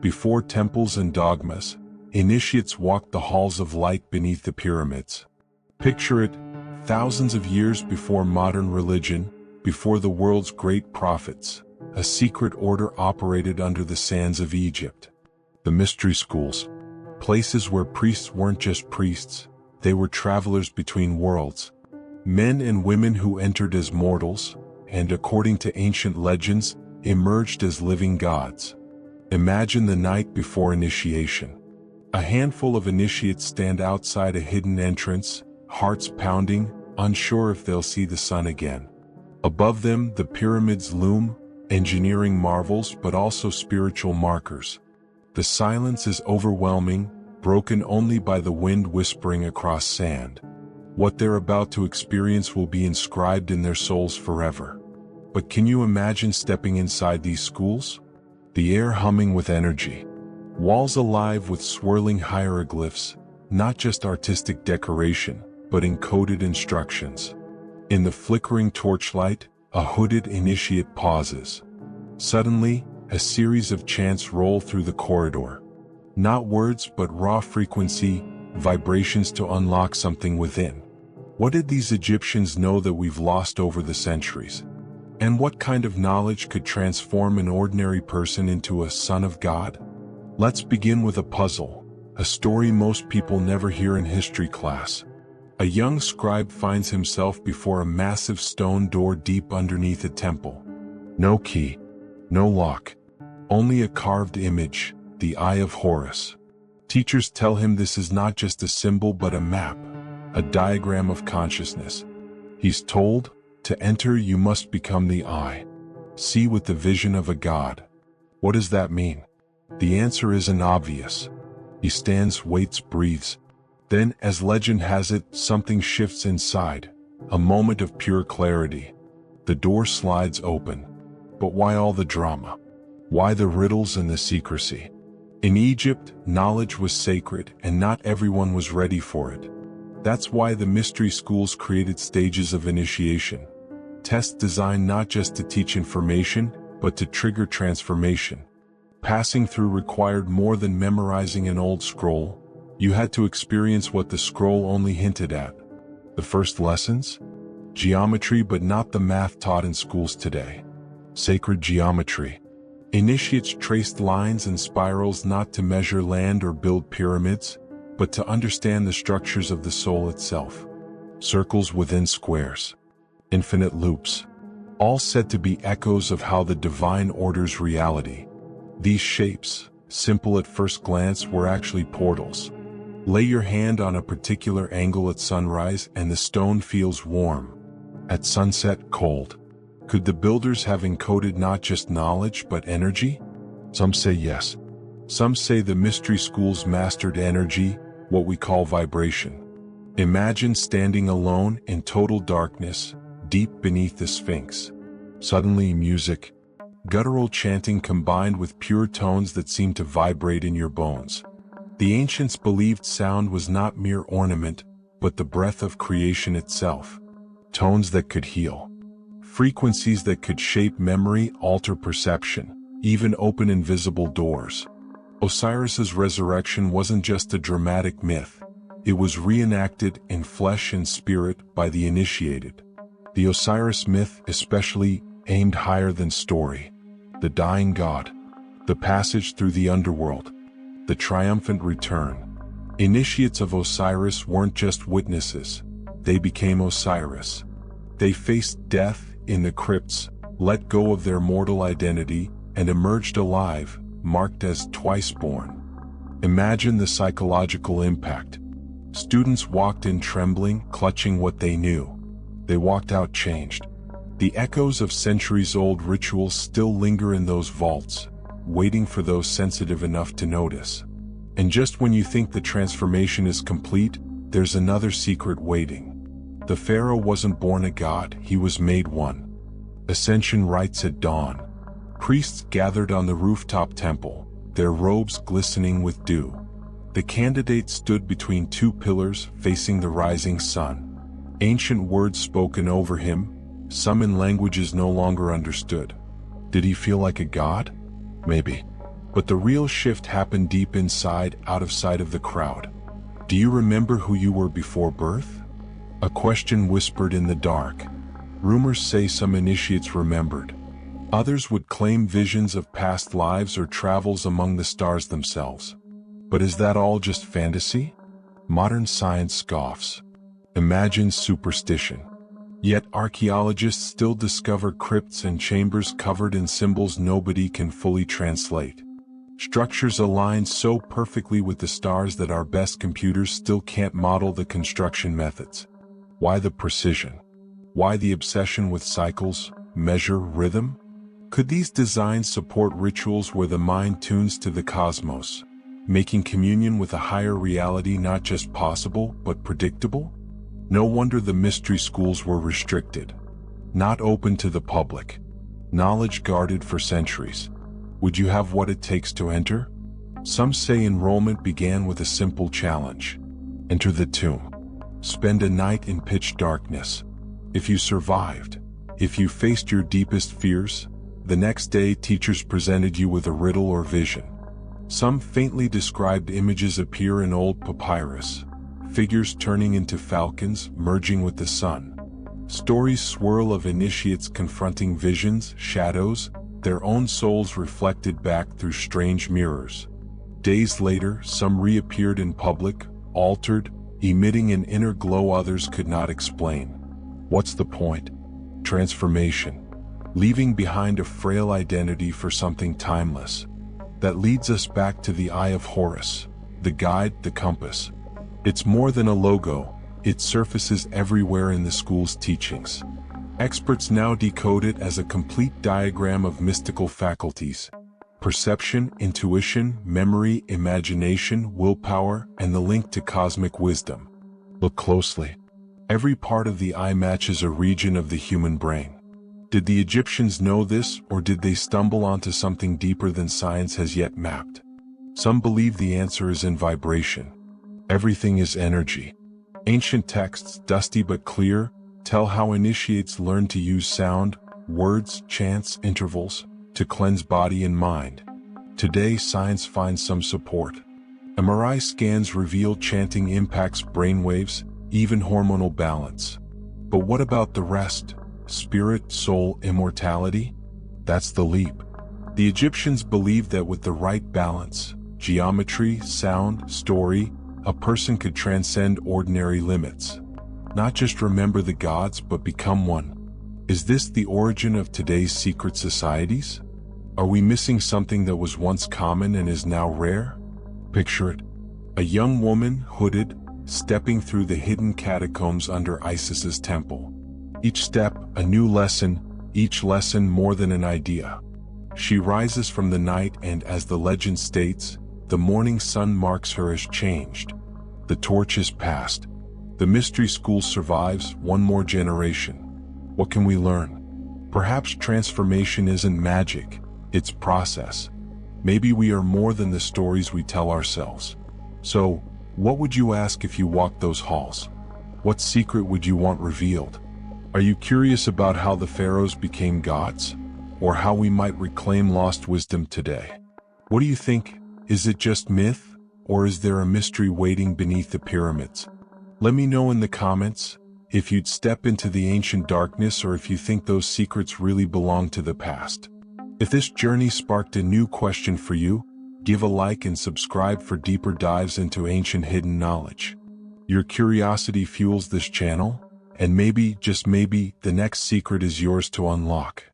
Before temples and dogmas, initiates walked the halls of light beneath the pyramids. Picture it, thousands of years before modern religion, before the world's great prophets, a secret order operated under the sands of Egypt. The mystery schools, places where priests weren't just priests, they were travelers between worlds. Men and women who entered as mortals, and according to ancient legends, emerged as living gods. Imagine the night before initiation. A handful of initiates stand outside a hidden entrance, hearts pounding, unsure if they'll see the sun again. Above them, the pyramids loom, engineering marvels but also spiritual markers. The silence is overwhelming, broken only by the wind whispering across sand. What they're about to experience will be inscribed in their souls forever. But can you imagine stepping inside these schools? The air humming with energy. Walls alive with swirling hieroglyphs, not just artistic decoration, but encoded instructions. In the flickering torchlight, a hooded initiate pauses. Suddenly, a series of chants roll through the corridor. Not words but raw frequency, vibrations to unlock something within. What did these Egyptians know that we've lost over the centuries? And what kind of knowledge could transform an ordinary person into a son of God? Let's begin with a puzzle, a story most people never hear in history class. A young scribe finds himself before a massive stone door deep underneath a temple. No key, no lock, only a carved image, the Eye of Horus. Teachers tell him this is not just a symbol but a map, a diagram of consciousness. He's told, to enter you must become the Eye. See with the vision of a god. What does that mean? The answer isn't obvious. He stands, waits, breathes. Then, as legend has it, something shifts inside. A moment of pure clarity. The door slides open. But why all the drama? Why the riddles and the secrecy? In Egypt, knowledge was sacred and not everyone was ready for it. That's why the mystery schools created stages of initiation. Tests designed not just to teach information, but to trigger transformation. Passing through required more than memorizing an old scroll. You had to experience what the scroll only hinted at. The first lessons? Geometry, but not the math taught in schools today. Sacred geometry. Initiates traced lines and spirals not to measure land or build pyramids, but to understand the structures of the soul itself. Circles within squares. Infinite loops. All said to be echoes of how the divine orders reality. These shapes, simple at first glance, were actually portals. Lay your hand on a particular angle at sunrise and the stone feels warm. At sunset, cold. Could the builders have encoded not just knowledge but energy? Some say yes. Some say the mystery schools mastered energy, what we call vibration. Imagine standing alone in total darkness, deep beneath the Sphinx. Suddenly music, guttural chanting combined with pure tones that seem to vibrate in your bones. The ancients believed sound was not mere ornament, but the breath of creation itself. Tones that could heal. Frequencies that could shape memory, alter perception, even open invisible doors. Osiris's resurrection wasn't just a dramatic myth. It was reenacted in flesh and spirit by the initiated. The Osiris myth especially aimed higher than story. The dying god. The passage through the underworld. The triumphant return. Initiates of Osiris weren't just witnesses. They became Osiris. They faced death in the crypts, let go of their mortal identity, and emerged alive, marked as twice born. Imagine the psychological impact. Students walked in trembling, clutching what they knew. They walked out changed. The echoes of centuries-old rituals still linger in those vaults, waiting for those sensitive enough to notice. And just when you think the transformation is complete, there's another secret waiting. The Pharaoh wasn't born a god, he was made one. Ascension rites at dawn. Priests gathered on the rooftop temple, their robes glistening with dew. The candidate stood between two pillars facing the rising sun. Ancient words spoken over him, some in languages no longer understood. Did he feel like a god? Maybe. But the real shift happened deep inside, out of sight of the crowd. Do you remember who you were before birth? A question whispered in the dark. Rumors say some initiates remembered. Others would claim visions of past lives or travels among the stars themselves. But is that all just fantasy? Modern science scoffs. Imagine superstition. Yet archaeologists still discover crypts and chambers covered in symbols nobody can fully translate. Structures aligned so perfectly with the stars that our best computers still can't model the construction methods. Why the precision? Why the obsession with cycles, measure, rhythm? Could these designs support rituals where the mind tunes to the cosmos, making communion with a higher reality not just possible but predictable? No wonder the mystery schools were restricted. Not open to the public. Knowledge guarded for centuries. Would you have what it takes to enter? Some say enrollment began with a simple challenge. Enter the tomb. Spend a night in pitch darkness. If you survived, if you faced your deepest fears, the next day teachers presented you with a riddle or vision. Some faintly described images appear in old papyrus, figures turning into falcons, merging with the sun. Stories swirl of initiates confronting visions, shadows, their own souls reflected back through strange mirrors. Days later, some reappeared in public, altered, emitting an inner glow others could not explain. What's the point? Transformation. Leaving behind a frail identity for something timeless. That leads us back to the Eye of Horus, the guide, the compass. It's more than a logo, it surfaces everywhere in the school's teachings. Experts now decode it as a complete diagram of mystical faculties: perception, intuition, memory, imagination, willpower, and the link to cosmic wisdom. Look closely. Every part of the eye matches a region of the human brain. Did the Egyptians know this, or did they stumble onto something deeper than science has yet mapped? Some believe the answer is in vibration. Everything is energy. Ancient texts, dusty but clear, tell how initiates learn to use sound, words, chants, intervals, to cleanse body and mind. Today, science finds some support. MRI scans reveal chanting impacts brainwaves, even hormonal balance. But what about the rest? Spirit, soul, immortality? That's the leap. The Egyptians believed that with the right balance, geometry, sound, story, a person could transcend ordinary limits. Not just remember the gods, but become one. Is this the origin of today's secret societies? Are we missing something that was once common and is now rare? Picture it. A young woman, hooded, stepping through the hidden catacombs under Isis's temple. Each step, a new lesson, each lesson more than an idea. She rises from the night and, as the legend states, the morning sun marks her as changed. The torch is passed. The mystery school survives one more generation. What can we learn? Perhaps transformation isn't magic, it's process. Maybe we are more than the stories we tell ourselves. So, what would you ask if you walked those halls? What secret would you want revealed? Are you curious about how the pharaohs became gods? Or how we might reclaim lost wisdom today? What do you think? Is it just myth? Or is there a mystery waiting beneath the pyramids? Let me know in the comments if you'd step into the ancient darkness or if you think those secrets really belong to the past. If this journey sparked a new question for you, give a like and subscribe for deeper dives into ancient hidden knowledge. Your curiosity fuels this channel, and maybe, just maybe, the next secret is yours to unlock.